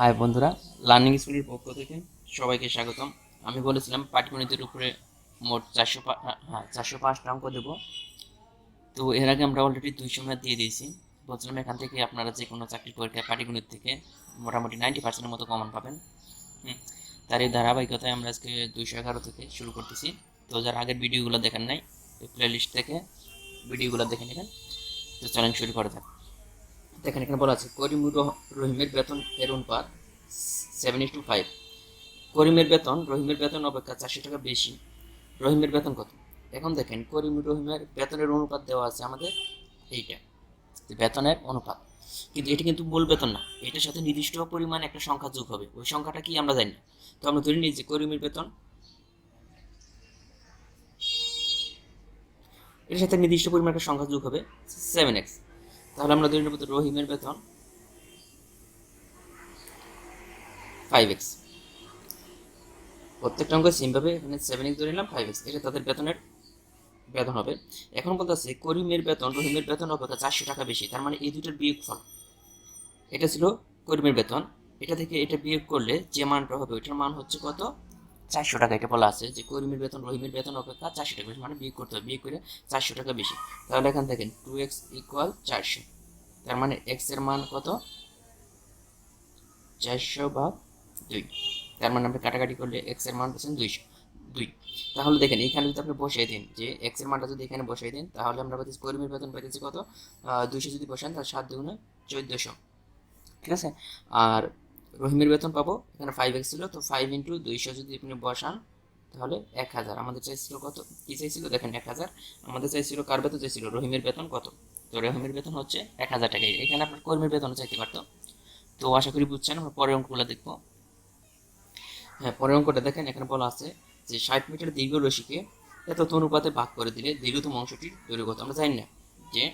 High বন্ধুরা, learning স্কুলের পক্ষ থেকে সবাইকে স্বাগতম। আমি বলেছিলাম পাটিগণিতের উপরে মোট 405টা অঙ্ক দেবো। তো এর আগে আমরা অলরেডি 200 ম্যাথ দিয়ে দিয়েছি। বলছিলাম এখান থেকে আপনারা যে কোনো চাকরির পরীক্ষায় পাটিগণিত থেকে মোটামুটি 90% মতো কমন পাবেন। তার এই ধারাবাহিকতায় আমরা আজকে 211 থেকে শুরু করতেছি। তো যারা আগের ভিডিওগুলো দেখেন নাই, তো প্লে লিস্ট থেকে ভিডিওগুলো দেখে নেবেন। তো চ্যালেঞ্জ শুরু করা যাক। দেখেন এখানে বলা আছে করিমুর রহিমের বেতন এর অনুপাত 7:5। করিমের বেতন রহিমের বেতন অপেক্ষা 400 টাকা বেশি। রহিমের বেতন কত? এখন দেখেন করিম রহিমের বেতনের অনুপাত দেওয়া আছে আমাদের এইটা, বেতনের অনুপাত। কিন্তু এটা কিন্তু মূল বেতন না, এটার সাথে নির্দিষ্ট পরিমাণ একটা সংখ্যা যোগ হবে। ওই সংখ্যাটা কি আমরা জানি না। তো আমরা ধরে নিই যে করিমের বেতন, এটার সাথে নির্দিষ্ট পরিমাণ একটা সংখ্যা যোগ হবে 7x। তাহলে আমরা ধরে নেব রহিমের বেতন 5x। প্রত্যেকটা অঙ্ক সেমভাবে এখানে 7x ধরে নিলাম, 5x এটা তাদের বেতনের বেতন হবে। এখন বলতেছে করিমের বেতন রহিমের বেতন অপেক্ষা 400 টাকা বেশি। তার মানে এই দুটোর বিয়োগফল, এটা ছিল করিমের বেতন, এটা থেকে এটা বিয়োগ করলে যে মানটা হবে ওইটার মান হচ্ছে কত? 400 টাকা। এটা বলা আছে যে করিমের বেতন রহিমের বেতন অপেক্ষা 400 টাকা বেশি, মানে বিয়োগ করতে হবে, বিয়োগ করে 400 টাকা বেশি। তাহলে এখান থেকে 2x ইকুয়াল 400। তার মানে এক্স এর মান কত? 400/2। তার মানে আমরা কাটাকাটি করলে এক্স এর মান পাচ্ছেন 202। তাহলে দেখেন এখানে যদি আপনি বসিয়ে দিন, যে এক্স এর মানটা যদি এখানে বসিয়ে দিন, তাহলে আমরা পাচ্ছি কর্মীর বেতন পাইতেছি কত? 200 যদি বসান তাহলে 7×2 = 1400। ঠিক আছে। আর রহিমের বেতন পাবো, এখানে 5x ছিল, তো 5 × 200 যদি আপনি বসান তাহলে 1000। আমাদের চাইছিল কত? কি চাইছিল দেখেন 1000। আমাদের চাইছিল কার বেতন চাইছিল? রহিমের বেতন কত? তো রহিমের বেতন হচ্ছে 1000 টাকা। এখানে আপনার কর্মীর বেতন চাইতে পারতো। তো আশা করি বুঝছেন। আমরা পরের অঙ্কগুলো দেখবো। হ্যাঁ, পরের অঙ্কটা দেখেন এখানে বলা আছে যে 60 মিটার দীর্ঘ রশিকে এত অনুপাতে ভাগ করে দিলে দীর্ঘতম অংশটির দৈর্ঘ্য কত? আমরা জানি না যে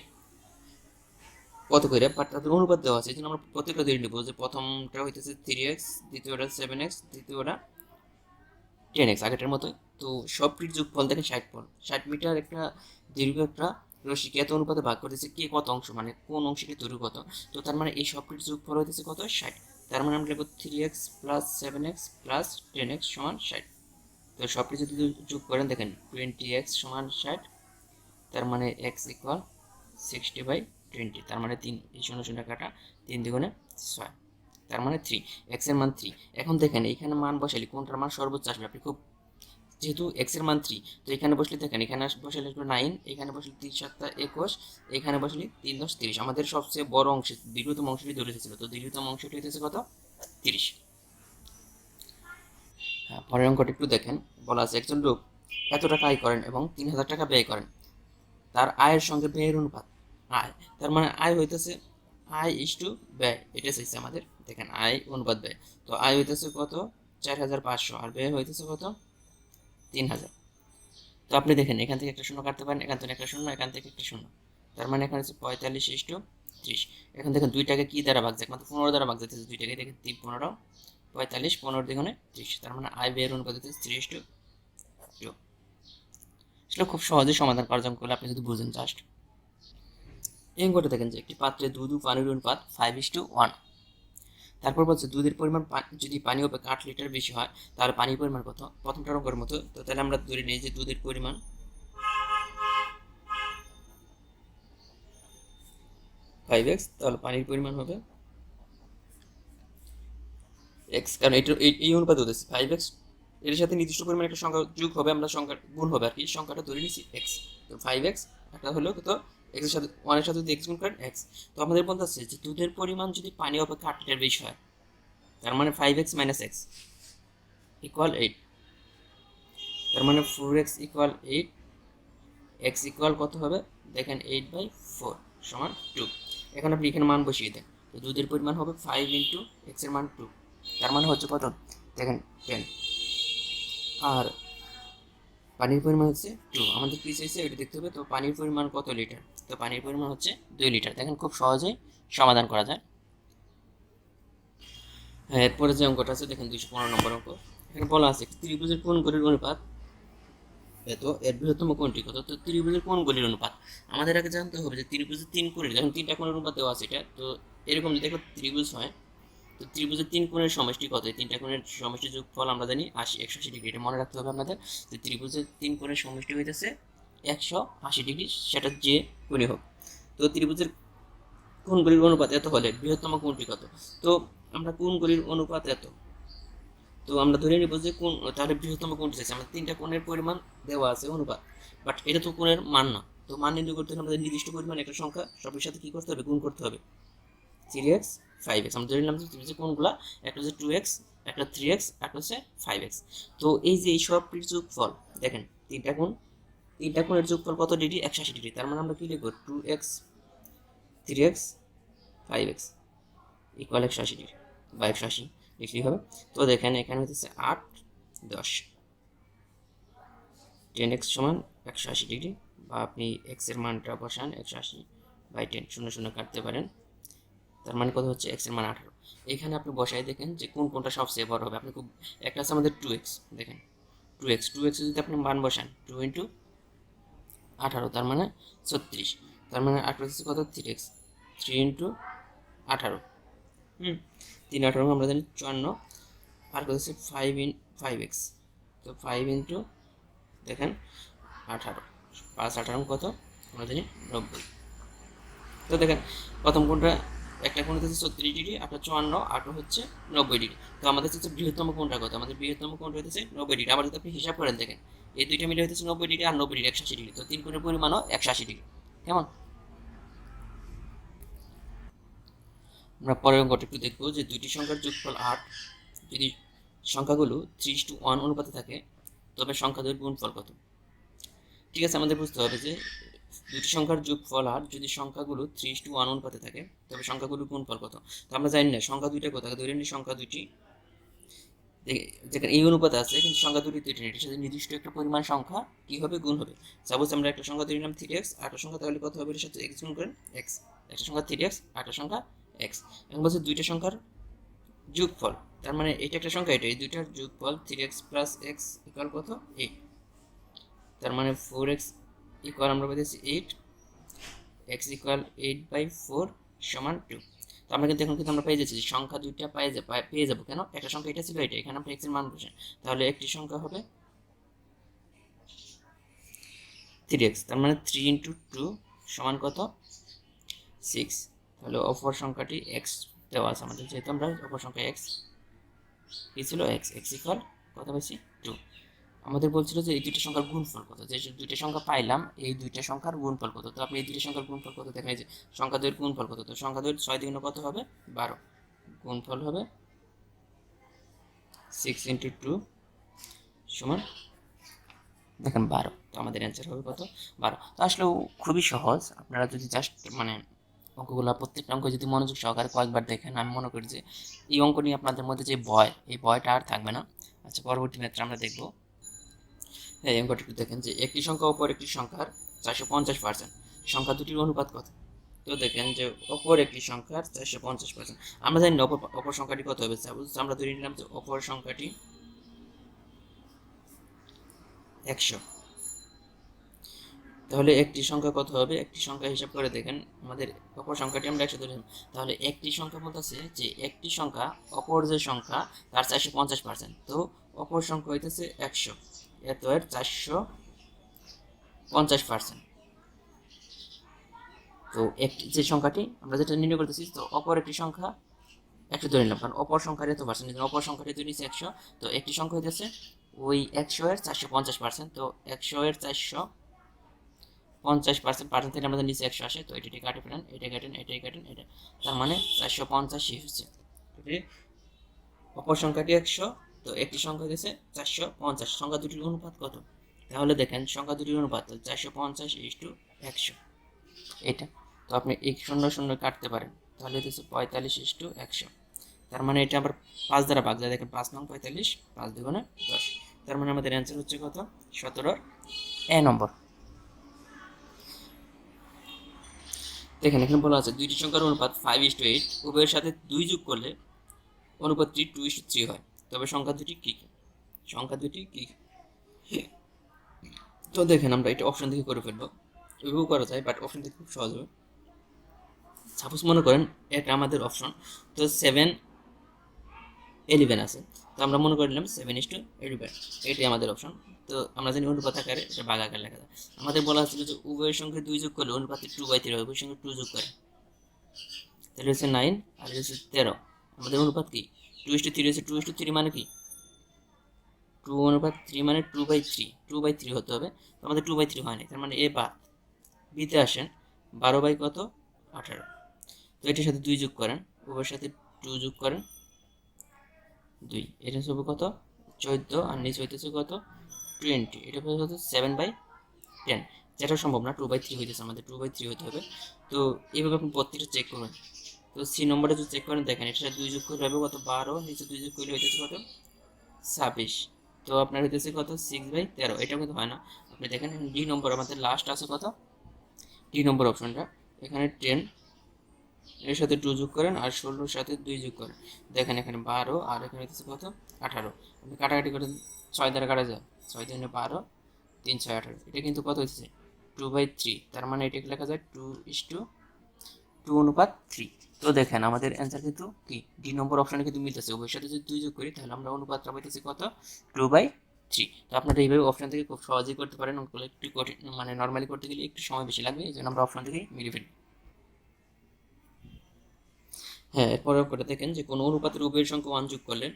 কত করে, বাট তাদের অনুপাত দেওয়া আছে। এই জন্য আমরা প্রত্যেকটা ধরে নিব যে প্রথমটা হইতেছে 3x, দ্বিতীয়টা 7x, তৃতীয়টা 10x, আগেরটার মতোই। তো সবটির যোগফল দেখেন 60 60 মিটার একটা দীর্ঘ একটা রশিকে এত অনুপাতে ভাগ করতেছে কে কত অংশ, মানে কোন অংশটির দৈর্ঘ্য কত। তো তার মানে এই সবটির যোগফল হইতেছে কত? 60। তার মানে আমরা লিখব 3x + 7x + 10x = 60। তো সবটি যদি যোগ করেন দেখেন 20x = 60। তার মানে x = 60/20। তার মানে 3, এই 0 0 কাটা, 3 2 6, তার মানে 3। x এর মান 3। এখন দেখেন এইখানে মান বসালে কোনটার মান সর্বোচ্চ আসবে আপনি খুব, যেহেতু x এর মান 3, তো এখানে বসলে দেখেন এখানে বসালে 9, এখানে বসলে 3 7 21, এখানে বসলে 3 10 30। আমাদের সবচেয়ে বড় অংশ দীর্ঘতম অংশটি ধরে রেখেছিল, তো দীর্ঘতম অংশটি হইতেছে কত? 30। হ্যাঁ, পরের অঙ্কটা একটু দেখেন। বলা আছে একজন লোক এত টাকা আয় করেন এবং 3000 টাকা ব্যয় করেন। তার আয়ের সঙ্গে ব্যয়ের অনুপাত। আয়, তার মানে আয় হইতেছে আয় ইস্টু ব্যয়, এটা চাইছে আমাদের। দেখেন আয় অনুপাত ব্যয়। তো আয় হইতেছে কত? 4500, আর ব্যয় হইতেছে কত? 3000। তো আপনি দেখেন এখান থেকে একটা শূন্য কাটতে পারেন, এখান থেকে একটা শূন্য, এখান থেকে একটা শূন্য। তার মানে এখানে হচ্ছে 45:30। এখন দেখেন 2টাকে কি দ্বারা ভাগ যায়? একমাত্র 15 দ্বারা ভাগ যাইতেছে। 2টাকে দেখেন 3 15 45, 15 দ্বিগুণে 30। তার মানে আয় ব্যয়ের অনুপাত হচ্ছে 3:2। আসলে খুব সহজে সমাধান করা যাবে করলে আপনি যদি বুঝেন জাস্ট। এই অঙ্কটা দেখেন যে একটি পাত্রে দুধ ও পানির অনুপাত 5:1। তারপর বলছে দুধের পরিমাণ যদি পানি অপেক্ষা 8 লিটার বেশি হয় তাহলে পানির পরিমাণ কত? প্রথমটার অঙ্কের মতো। তো তাহলে আমরা ধরে নিই যে দুধের পরিমাণ 5x, তাহলে পানির পরিমাণ হবে x, কারণ এটা এই অনুপাত হতেছে 5x, এর সাথে নির্দিষ্ট পরিমাণ একটা সংখ্যা যোগ হবে, আমরা সংখ্যা গুণ হবে আর কি, সংখ্যাটা ধরে নিচ্ছি x। তো 5x একটা হলো কত? x এর সাথে 1 এর সাথে যদি x গুণ করেন x। তো আমাদের বলতে আছে যে দুধের পরিমাণ যদি পানি অপেক্ষা 8 লিটার বেশি হয়, তার মানে 5x - x = 8। তার মানে 4x = 8। x ইকুয়াল কত হবে? দেখেন 8/4 = 2। এখন আপনি এখানে মান বসিয়ে দেন। তো দুধের পরিমাণ হবে 5 × x এর মান 2। তার মানে হচ্ছে কত? দেখেন 10। আর পানির পরিমাণ হচ্ছে 2। আমাদের কি চাইছে এটা দেখতে হবে। তো পানির পরিমাণ কত লিটার? তো পানির পরিমাণ হচ্ছে 2 লিটার। দেখেন খুব সহজেই সমাধান করা যায়। হ্যাঁ, এরপরে যে অঙ্কটা আছে দেখেন 215 নম্বর অঙ্ক। এখানে বলা আছে ত্রিভুজের কোণগুলির অনুপাত তো এর বৃহত্তম কোণটি কত? তো ত্রিভুজের কোণগুলির অনুপাত আমাদের আগে জানতে হবে যে ত্রিভুজের 3 কোণের, যখন 3টা কোণের অনুপাত দেওয়া আছে এটা। তো এরকম যদি একটা ত্রিভুজ হয়, তো ত্রিভুজের 3 কোণের সমষ্টি কত? এই 3টা কোণের সমষ্টি যোগফল আমরা জানি 80 180 ডিগ্রি। এটা মনে রাখতে হবে আপনাদের যে ত্রিভুজের 3 কোণের সমষ্টি হইতেছে 180 ডিগ্রি, সেটা যে কোণই হোক। তো ত্রিভুজের কোণগুলির অনুপাত এত হলে বৃহত্তম কোণটি কত? তো আমরা কোণগুলির অনুপাত এত, তো আমরা ধরে নিব যে কোণ, তাহলে বৃহত্তম কোণটি আছে। আমাদের 3টা কোণের পরিমাণ দেওয়া আছে অনুপাত, বাট এটা তো কোণের মান না। তো মান নির্ণয় করতে হলে আমাদের নির্দিষ্ট পরিমাণ একটা সংখ্যা সবের সাথে কি করতে হবে? গুণ করতে হবে। 3x 5x আমরা ধরে নিলাম যে কোণগুলা একটা হচ্ছে 2x, একটা 3x, একটা হচ্ছে 5x। তো এই যে এই সবটির যোগফল দেখেন, 3টা কোণের যোগফল কত ডিগ্রি? 180 ডিগ্রি। তার মানে আমরা কি লিখব? 2x 3x 5x equal 180 degree বা 180 লিখলেই হবে। তো দেখেন এখানে হচ্ছে 8 10 10x সমান 180 ডিগ্রি, বা আপনি x এর মানটা বসান 180/10, 0 0 কাটতে পারেন। তার মানে কত হচ্ছে? x এর মান 18। এখানে আপনি বসাই দেখেন যে কোনটা সবচেয়ে বড় হবে। আপনি খুব, একটা আছে আমাদের 2x, দেখেন 2x যদি আপনি মান বসান 2 × 18, তার মানে 36। তার মানে 18 হচ্ছে কত? 3x, 3 × 18, 3 18 আমরা জানি 54, আর কত হচ্ছে 5x, তো 5 × দেখেন 18, 5 18 কত? আমরা জানি 90। তো দেখেন প্রথম কোণটা, একটা কোণ হচ্ছে 36 ডিগ্রি, একটা 54, আটা হচ্ছে 90 ডিগ্রি। তো আমাদের হচ্ছে বৃহত্তম কোণটা কত? আমাদের বৃহত্তম কোণটা হচ্ছে 90 ডিগ্রি। আবার যদি আপনি হিসাব করেন দেখেন এই দুইটা মিলে হচ্ছে 90 ডিগ্রি আর 90 ডিগ্রি 180 ডিগ্রি। তো 3 কোণের পরিমাণও 180 ডিগ্রি। কেমন? আমরা পরের অঙ্কটা একটু দেখবো যে দুইটি সংখ্যার যোগফল 8, যদি সংখ্যাগুলো 3:1 অনুপাতে থাকে তবে সংখ্যা দ্বয়ের গুণফল কত? ঠিক আছে, আমাদের বুঝতে হবে যে দুটি সংখ্যার যোগফল 8, যদি সংখ্যাগুলো 3:1 অনুপাতে থাকে তবে সংখ্যাগুলোর গুণফল কত? তো আমরা জানি না সংখ্যা দুইটা কোথায়, ধরে নিই সংখ্যা দুইটি যেখানে এই অনুপাতে আছে কিন্তু সংখ্যা দুটি দুইটি এটার সাথে নির্দিষ্ট একটা পরিমাণ সংখ্যা কি হবে? গুণ হবে। সাপোজ আমরা একটা সংখ্যা ধরে নিলাম 3x, আরেকটা সংখ্যা, তাহলে কত হবে? এর সাথে x গুণ করেন x, একটা সংখ্যা 3x, আরেকটা সংখ্যা x। এখন বলছে দুইটা সংখ্যার যোগফল, তার মানে এটা একটা সংখ্যা, এটা এই দুইটার যোগফল 3x + x ইকুয়াল কত? 8। তার মানে 4x ইকুয়াল আমরা পেয়েছি 8, x ইকুয়াল 8/4 সমান 2। তো আমরা কিন্তু এখন কিন্তু আমরা পেয়ে যাচ্ছি যে সংখ্যা দুইটা পেয়ে যাবো। কেন? একটা সংখ্যা এটা ছিল, এটা, এখানে আমরা x এর মান বসেন, তাহলে একটি সংখ্যা হবে 3x, তার মানে 3 × 2 সমান কত? 6। তাহলে অপর সংখ্যাটি x দেওয়া আছে আমাদের, যেহেতু আমরা অপর সংখ্যা x কি ছিল? x ইকুয়াল কত পাইছি? 2। আমাদের বলছিল যে এই দুইটা সংখ্যার গুণফল কত, যে দুইটা সংখ্যা পাইলাম এই দুইটা সংখ্যার গুণফল কত। তো আপনি এই দুইটা সংখ্যার গুণফল কত দেখেন, যে সংখ্যা দ্বয়ের গুণফল কত? তো সংখ্যা দ্বয়ের 6 দ্বিগুণ কত হবে? 12, গুণফল হবে 6 × 2 সমান দেখেন 12। তো আমাদের অ্যান্সার হবে কত? 12। তো আসলেও খুবই সহজ, আপনারা যদি জাস্ট মানে অঙ্কগুলো প্রত্যেকটা অঙ্ক যদি মনোযোগ সহকারে কয়েকবার দেখেন, আমি মনে করি যে এই অঙ্ক নিয়ে আপনাদের মধ্যে যে ভয়, এই ভয়টা আর থাকবে না। আচ্ছা, পরবর্তী ম্যাথটা আমরা দেখবো। এই অঙ্কটা একটু দেখেন যে একটি সংখ্যা অপর একটি সংখ্যার 450%, সংখ্যা দুটির অনুপাত কত? তো দেখেন যে অপর একটি সংখ্যার 450%, আমরা জানি না অপর সংখ্যাটি কত হবে। আমরা ধরে নিলাম যে অপর সংখ্যাটি 100, তাহলে একটি সংখ্যা কত হবে? একটি সংখ্যা হিসাব করে দেখেন, আমাদের অপর সংখ্যাটি আমরা 100 ধরে নিলাম, তাহলে একটি সংখ্যা বলতেছে যে একটি সংখ্যা অপর যে সংখ্যা তার 450%। তো অপর সংখ্যা হইতেছে 100, এত এর 450%। তো একটি যে সংখ্যাটি আমরা যেটা নির্ণয় করতেছি, তো অপর একটি সংখ্যা 100 ধরে নিলাম, কারণ অপর সংখ্যার এত পার্সেন্ট, অপর সংখ্যাটি ধরে নিচ্ছি 100। তো একটি সংখ্যা হইতেছে ওই 100 এর 450%, তো 100 এর 450% থেকে আমাদের নিচে 100 আসে, তো এটি কাটে ফেলেন, এটা কাটেন, এটাই কাটেন, এটা, তার মানে 485 হচ্ছে। অপর সংখ্যাটি 100, তো একটি সংখ্যা গেছে 450। সংখ্যা দুটির অনুপাত কত? তাহলে দেখেন সংখ্যা দুটির অনুপাত 450:100, এটা। তো আপনি 1 0 0 কাটতে পারেন, তাহলে হচ্ছে 45:100। তার মানে এটা আবার 5 দ্বারা ভাগ যায়, দেখেন 5 নং 45, 5 দুগুণে 10। তার মানে আমাদের অ্যান্সার হচ্ছে কত? 17 এ নম্বর। দেখেন এখানে বলা আছে দুইটি সংখ্যার অনুপাত 5:8, উভয়ের সাথে 2 যোগ করলে অনুপাতটি 2:3 হয়, তবে সংখ্যা দুটি কি কি? সংখ্যা দুটি কি কি? তো দেখেন আমরা এটা অপশন থেকে করে ফেলবো, এভাবেও করা যায়, বাট অপশন থেকে খুব সহজ হবে। সাপোজ মনে করেন এটা আমাদের অপশন, তো 7 11 আছে। তো আমরা মনে করে নিলাম 7:11, এটাই আমাদের অপশন। তো আমরা জানি অনুপাত আকারে এটা ভাগ আকারে লেখা যায়। আমাদের বলা হচ্ছিল যে উভয়ের সঙ্গে 2 যোগ করলে অনুপাতে 2/3 হয়, উভয়ের সঙ্গে 2 যোগ করে, তাহলে হচ্ছে 9 আর এটা হচ্ছে 13। আমাদের অনুপাত কি 2:3 হচ্ছে, 2:3 মানে কি 2:3 মানে 2/3 হতে হবে। তো আমাদের 2/3 হয় না, তার মানে এ বাদ। বিতে আসেন 12 কত 18। তো এটার সাথে 2 যোগ করেন, উভয়ের সাথে 2 যোগ করেন 2, এটা হবে কত 14, আর নিচে হইতেছে কত 20, এটা হবে কত 7/10। যেটা সম্ভব না, 2/3 হইতেছে, আমাদের 2/3 হতে হবে। তো এইভাবে আপনি প্রত্যেকটা চেক করবেন। তো সি নম্বরটা যদি চেক করেন দেখেন এটার সাথে 2 যোগ করলে হবে কত 12, নিচে 2 যোগ করলে হইতেছে কত 26। তো আপনার হইতেছে কত 6/13, এটা কিন্তু হয় না। আপনি দেখেন ডি নম্বর আমাদের লাস্ট আছে কত, ডি নম্বর অপশনটা, এখানে 10 এর সাথে 2 যোগ করেন আর 16 সাথে 2 যোগ করেন, দেখেন এখানে 12 আর এখানে হচ্ছে কত 18। আপনি কাটাকাটি করে 6 দ্বারা কাটা যায়, 6 দিনে 12, 3 6 18, এটা কিন্তু কত হচ্ছে 2/3। তার মানে এটাকে লেখা যায় 2:2:3। তো দেখেন আমাদের অ্যান্সার কিন্তু কি ডি নম্বর অপশনে কিন্তু মিলতেছে, উভয়ের সাথে যদি 2 যোগ করি তাহলে আমরা অনুপাতটা পাইতেছি কত 2/3। তো আপনারা এইভাবে অপশন থেকে খুব সহজেই করতে পারেন, ওগুলো একটু কঠিন, মানে নর্মালি করতে গেলে একটু সময় বেশি লাগবে, এই জন্য আমরা অপশন থেকে মিলিয়ে ফেলি। হ্যাঁ, এরপরেও করে দেখেন যে কোনো অনুপাতের উভয়ের সংখ্যা 1 যোগ করলে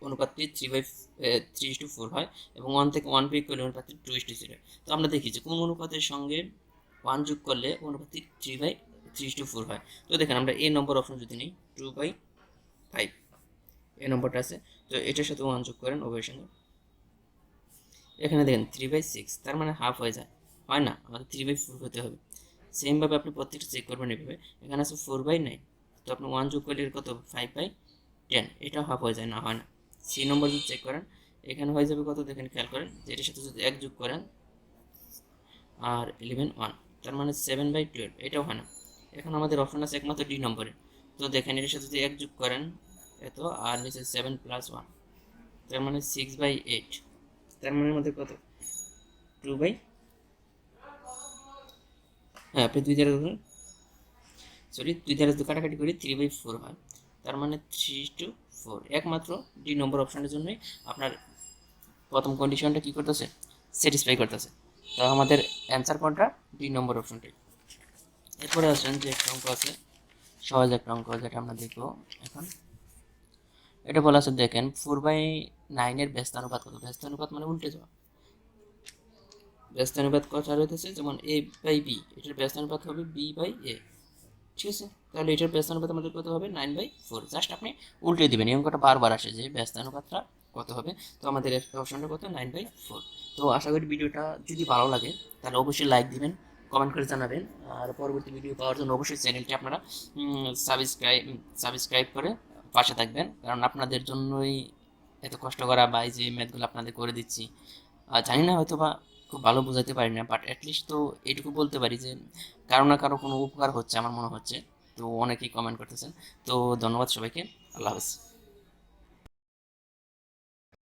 অনুপাতটি 3/3:4 হয়, এবং 1 থেকে 1 বিয়োগ করলে অনুপাতটি 2:0। তো আমরা দেখি যে কোন অনুপাতের সঙ্গে 1 যোগ করলে অনুপাতটি 3/3:4 হয়। তো দেখেন আমরা এ নম্বর অপশন যদি নিই 2/5, এই নম্বরটা আছে। তো এটার সাথে 1 যোগ করেন উভয়ের সঙ্গে, এখানে দেখেন 3/6, তার মানে হাফ হয়ে যায়, হয় না, আমাদের 3/4 হতে হবে। সেমভাবে আপনি প্রত্যেকটা চেক করবেন এভাবে। এখানে আছে 4/9, তো আপনি 1 যোগ করলে কত 5/10, এটা হাফ হয়ে যায় না, হয় না। সি নম্বর যদি চেক করেন এখানে হয়ে যাবে কত, দেখেন খেয়াল করেন যে এটার সাথে যদি 1 যোগ করেন আর 1 তার মানে 7/12, এটাও হয় না। এখন আমাদের অপশন আছে একমাত্র ডি নম্বরে। তো দেখেন এটার সাথে যদি 1 যোগ করেন এত, আর নিচে 7 + 1, তার মানে 6/8, তার মানে আমাদের কত 2 বাই, হ্যাঁ আপনি 2 দ্বারা সরি 2 দ্বারা যদি কাটাকাটি করি 3/4 হয়, তার মানে 3:4। একমাত্র ডি নম্বর অপশনের জন্যই আপনার প্রথম কন্ডিশনটা কি করতেছে, স্যাটিসফাই করতেছে। তো আমাদের অ্যান্সার কোনটা, ডি নম্বর অপশনটাই। এরপরে আসেন যে একটা অঙ্ক আছে, সহজ একটা অঙ্ক যেটা আমরা দেখবো এখন। এটা বলা আছে দেখেন 4/9 এর ব্যস্তানুপাত কত। ব্যস্তানুপাত মানে উল্টে যাওয়া। ব্যস্তানুপাত কথা রয়েছে যেমন a/b, এটার ব্যস্তানুপাত হবে b/a, ঠিক আছে। তাহলে এটার ব্যস্তানুপাত আমাদের কত হবে 9/4। জাস্ট আপনি উল্টে দিবেন, এই অঙ্কটা বারবার আসে যে ব্যস্তানুপাতটা কত হবে। তো আমাদের অপশনটা কত 9/4। তো আশা করি ভিডিওটা যদি ভালো লাগে তাহলে অবশ্যই লাইক দিবেন, কমেন্ট করে জানাবেন, আর পরবর্তী ভিডিও পাওয়ার জন্য অবশ্যই চ্যানেলটি আপনারা সাবস্ক্রাইব করে পাশে থাকবেন, কারণ আপনাদের জন্যই এত কষ্ট করা, বা এই যে ম্যাথগুলো আপনাদের করে দিচ্ছি। জানি না হয়তো বা খুব ভালো বোঝাতে পারি না, বাট অ্যাটলিস্ট তো এইটুকু বলতে পারি যে কারো না কারো কোনো উপকার হচ্ছে আমার মনে হচ্ছে। তো অনেকেই কমেন্ট করতেছেন। তো ধন্যবাদ সবাইকে, আল্লাহ হাফেজ।